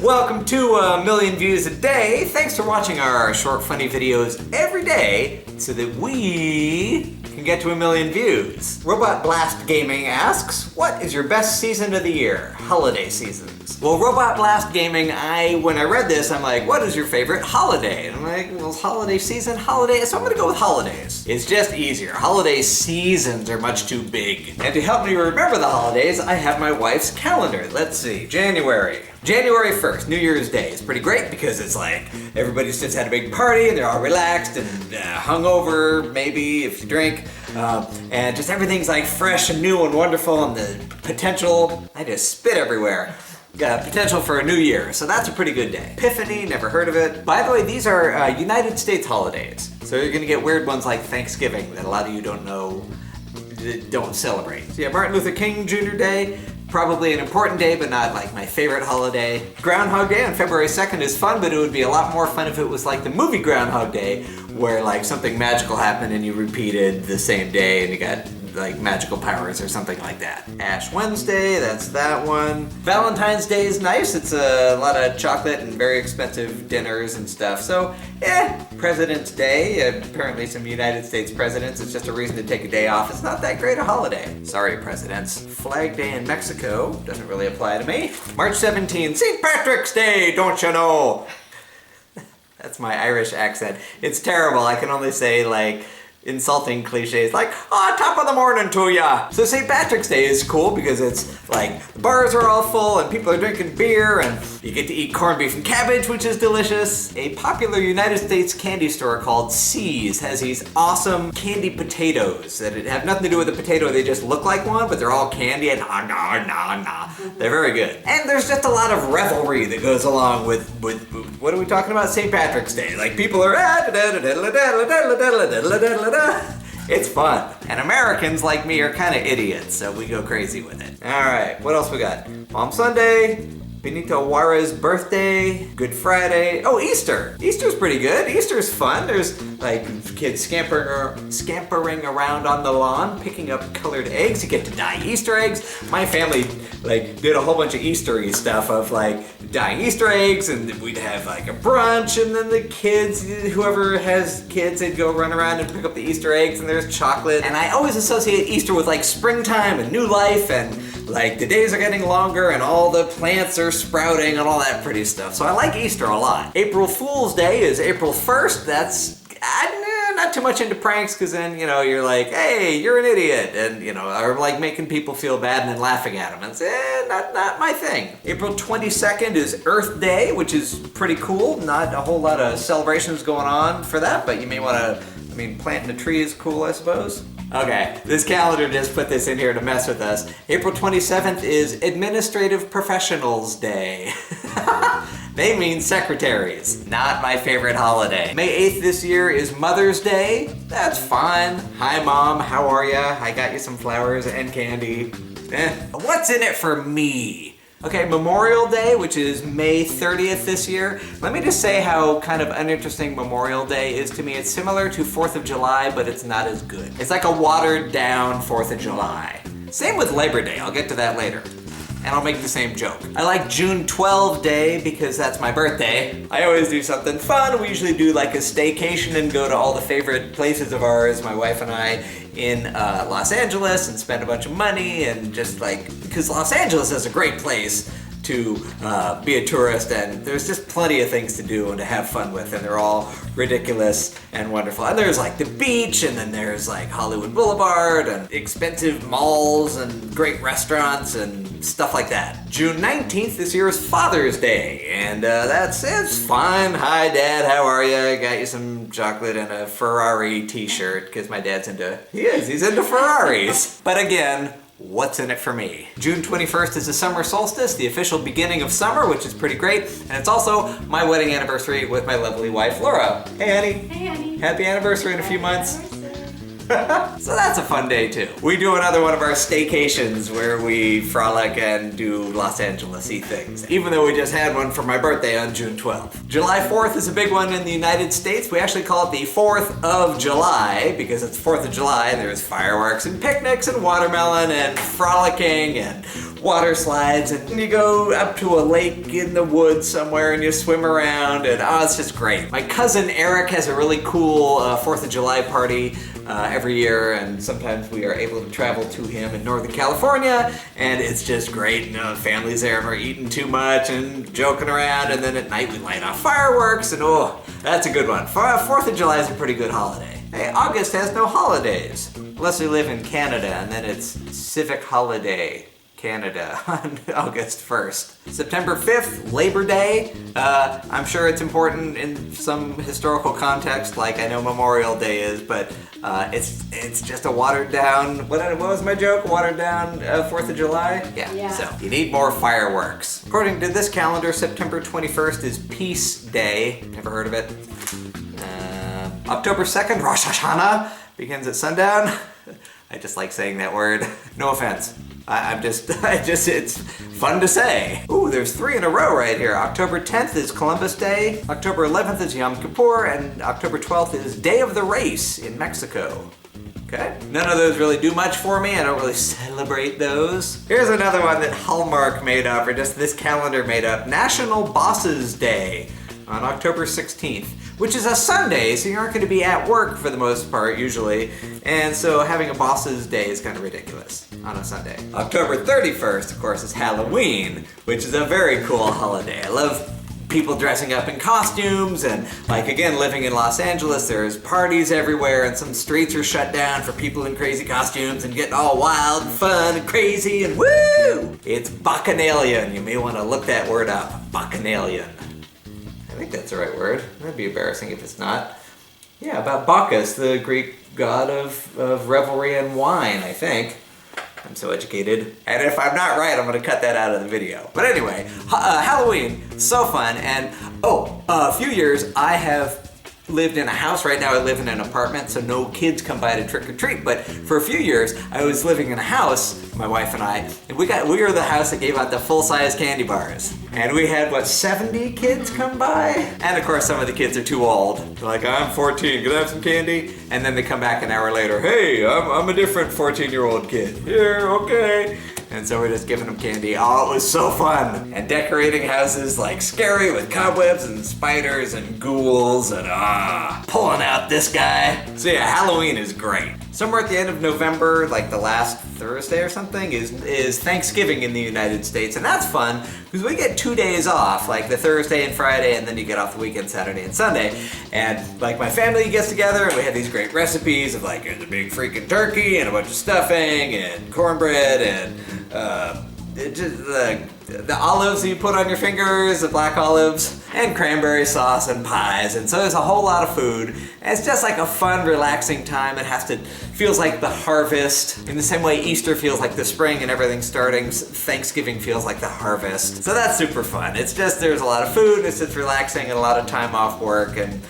Welcome to a million views a day. Thanks for watching our short funny videos every day so that we can get to a million views. Robot Blast Gaming asks, what is your best season of the year? Holiday seasons. Well, Robot Blast Gaming, when I read this, I'm like, what is your favorite holiday? And I'm like, well, it's holiday season, holiday, so I'm gonna go with holidays. It's just easier. Holiday seasons are much too big. And to help me remember the holidays, I have my wife's calendar. Let's see, January 1st, New Year's Day. It's pretty great because it's like everybody's just had a big party and they're all relaxed and hungover, maybe if you drink, and just everything's like fresh and new and wonderful, and the potential, I just spit everywhere. Potential for a new year, so that's a pretty good day. Epiphany, never heard of it. By the way, these are United States holidays, so you're gonna get weird ones like Thanksgiving that a lot of you don't know, don't celebrate. So yeah, Martin Luther King Jr. Day, probably an important day, but not like my favorite holiday. Groundhog Day on February 2nd is fun, but it would be a lot more fun if it was like the movie Groundhog Day, where like something magical happened and you repeated the same day and you got like magical powers or something like that. Ash Wednesday, that's that one. Valentine's Day is nice. It's a lot of chocolate and very expensive dinners and stuff. So, President's Day, apparently some United States presidents, it's just a reason to take a day off. It's not that great a holiday. Sorry, presidents. Flag Day in Mexico, doesn't really apply to me. March 17th, St. Patrick's Day, don't you know? That's my Irish accent. It's terrible. I can only say like insulting cliches like, top of the morning to ya. So St. Patrick's Day is cool because it's like the bars are all full and people are drinking beer and you get to eat corned beef and cabbage, which is delicious. A popular United States candy store called C's has these awesome candy potatoes that have nothing to do with the potato, they just look like one, but they're all candy and they're very good. And there's just a lot of revelry that goes along with what are we talking about? St. Patrick's Day. Like people are it's fun. And Americans like me are kind of idiots, so we go crazy with it. All right, what else we got? Palm Sunday, Benito Juarez birthday, Good Friday. Oh, Easter. Easter's pretty good. Easter's fun. There's like kids scampering around on the lawn, picking up colored eggs. You get to dye Easter eggs. My family like did a whole bunch of Easter-y stuff of like dyeing Easter eggs, and we'd have like a brunch, and then the kids, whoever has kids, they'd go run around and pick up the Easter eggs, and there's chocolate. And I always associate Easter with like springtime and new life, and like the days are getting longer and all the plants are sprouting and all that pretty stuff. So I like Easter a lot. April Fool's Day is April 1st. That's not too much into pranks, because then, you're like, hey, you're an idiot, and, or like making people feel bad and then laughing at them. It's not my thing. April 22nd is Earth Day, which is pretty cool. Not a whole lot of celebrations going on for that, but you may want to, planting a tree is cool, I suppose. Okay, this calendar just put this in here to mess with us. April 27th is Administrative Professionals Day. They mean secretaries. Not my favorite holiday. May 8th this year is Mother's Day. That's fine. Hi Mom, how are ya? I got you some flowers and candy. What's in it for me? Okay, Memorial Day, which is May 30th this year. Let me just say how kind of uninteresting Memorial Day is to me. It's similar to 4th of July, but it's not as good. It's like a watered down 4th of July. Same with Labor Day, I'll get to that later. And I'll make the same joke. I like June 12 Day because that's my birthday. I always do something fun. We usually do like a staycation and go to all the favorite places of ours, my wife and I, in Los Angeles, and spend a bunch of money, and just like, because Los Angeles is a great place to be a tourist, and there's just plenty of things to do and to have fun with, and they're all ridiculous and wonderful. And there's like the beach, and then there's like Hollywood Boulevard, and expensive malls, and great restaurants, and stuff like that. June 19th this year is Father's Day, and it's fine. Hi Dad, how are you? I got you some chocolate and a Ferrari t-shirt, because my dad's he's into Ferraris. But again, what's in it for me? June 21st is the summer solstice, the official beginning of summer, which is pretty great. And it's also my wedding anniversary with my lovely wife, Laura. Hey, honey. Hey, honey. Happy anniversary in a few months. So that's a fun day too. We do another one of our staycations where we frolic and do Los Angeles-y things, even though we just had one for my birthday on June 12th. July 4th is a big one in the United States. We actually call it the 4th of July because it's 4th of July and there's fireworks and picnics and watermelon and frolicking and water slides, and you go up to a lake in the woods somewhere and you swim around, and oh, it's just great. My cousin Eric has a really cool 4th of July party every year, and sometimes we are able to travel to him in Northern California, and it's just great. You know, the family's there and we're eating too much and joking around, and then at night we light off fireworks, and oh, that's a good one. 4th of July is a pretty good holiday. Hey, August has no holidays, unless we live in Canada, and then it's Civic Holiday Canada on August 1st. September 5th, Labor Day. I'm sure it's important in some historical context, like I know Memorial Day is, but it's just a watered down, what was my joke? Watered down 4th of July? Yeah. So you need more fireworks. According to this calendar, September 21st is Peace Day. Never heard of it. October 2nd, Rosh Hashanah, begins at sundown. I just like saying that word. No offense. It's fun to say. Ooh, there's 3 in a row right here. October 10th is Columbus Day, October 11th is Yom Kippur, and October 12th is Day of the Race in Mexico. Okay? None of those really do much for me. I don't really celebrate those. Here's another one that Hallmark made up, or just this calendar made up. National Bosses Day on October 16th, which is a Sunday, so you aren't going to be at work for the most part, usually. And so having a boss's day is kind of ridiculous on a Sunday. October 31st, of course, is Halloween, which is a very cool holiday. I love people dressing up in costumes, and like again, living in Los Angeles, there's parties everywhere, and some streets are shut down for people in crazy costumes and getting all wild and fun and crazy and woo! It's Bacchanalian. You may want to look that word up. Bacchanalian. I think that's the right word. That'd be embarrassing if it's not. Yeah, about Bacchus, the Greek god of revelry and wine, I think. I'm so educated. And if I'm not right, I'm gonna cut that out of the video. But anyway, Halloween, so fun. And a few years I have lived in a house. Right now I live in an apartment, so no kids come by to trick or treat. But for a few years, I was living in a house, my wife and I, and we were the house that gave out the full-size candy bars. And we had, 70 kids come by? And of course, some of the kids are too old. They're like, I'm 14, can I have some candy? And then they come back an hour later, hey, I'm a different 14-year-old kid. Here, okay. And so we're just giving them candy. Oh, it was so fun. And decorating houses like scary with cobwebs and spiders and ghouls and pulling out this guy. So yeah, Halloween is great. Somewhere at the end of November, like the last Thursday or something, is Thanksgiving in the United States. And that's fun because we get 2 days off, like the Thursday and Friday, and then you get off the weekend, Saturday and Sunday. And like my family gets together and we have these great recipes of like, here's a big freaking turkey and a bunch of stuffing and cornbread and the olives you put on your fingers, the black olives, and cranberry sauce and pies. And so there's a whole lot of food. And it's just like a fun, relaxing time. Feels like the harvest. In the same way Easter feels like the spring and everything's starting, Thanksgiving feels like the harvest. So that's super fun. It's just, there's a lot of food, it's just relaxing and a lot of time off work, and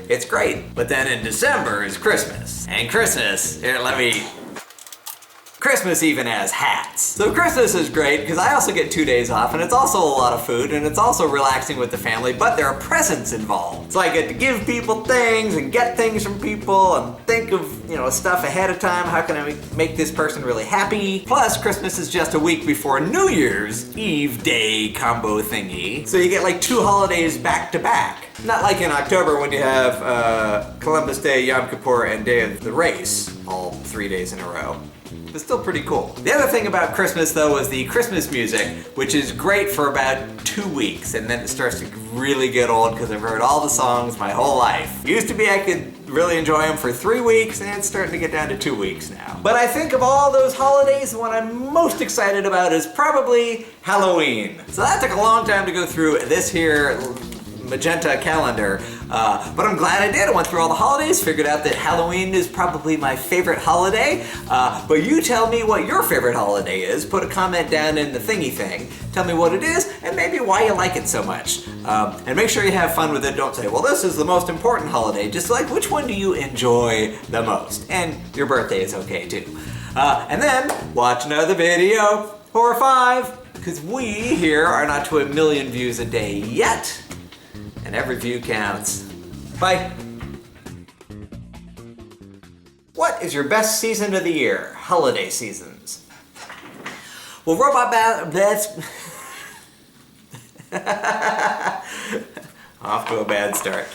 it's great. But then in December is Christmas. And Christmas, Christmas even has hats. So Christmas is great because I also get 2 days off, and it's also a lot of food, and it's also relaxing with the family, but there are presents involved. So I get to give people things and get things from people and think of, stuff ahead of time. How can I make this person really happy? Plus, Christmas is just a week before New Year's Eve day combo thingy. So you get like 2 holidays back to back. Not like in October when you have Columbus Day, Yom Kippur, and Day of the Race, all 3 days in a row. It's still pretty cool. The other thing about Christmas though is the Christmas music, which is great for about 2 weeks, and then it starts to really get old because I've heard all the songs my whole life. Used to be I could really enjoy them for 3 weeks, and it's starting to get down to 2 weeks now. But I think of all those holidays, the one I'm most excited about is probably Halloween. So that took a long time to go through this here magenta calendar, but I'm glad I did. I went through all the holidays, figured out that Halloween is probably my favorite holiday, but you tell me what your favorite holiday is. Put a comment down in the thingy thing. Tell me what it is and maybe why you like it so much. And make sure you have fun with it. Don't say, well, this is the most important holiday. Just like, which one do you enjoy the most? And your birthday is okay too. And then watch another video or 5, because we here are not to 1 million views a day yet. And every view counts. Bye. What is your best season of the year? Holiday seasons. Well, that's off to a bad start.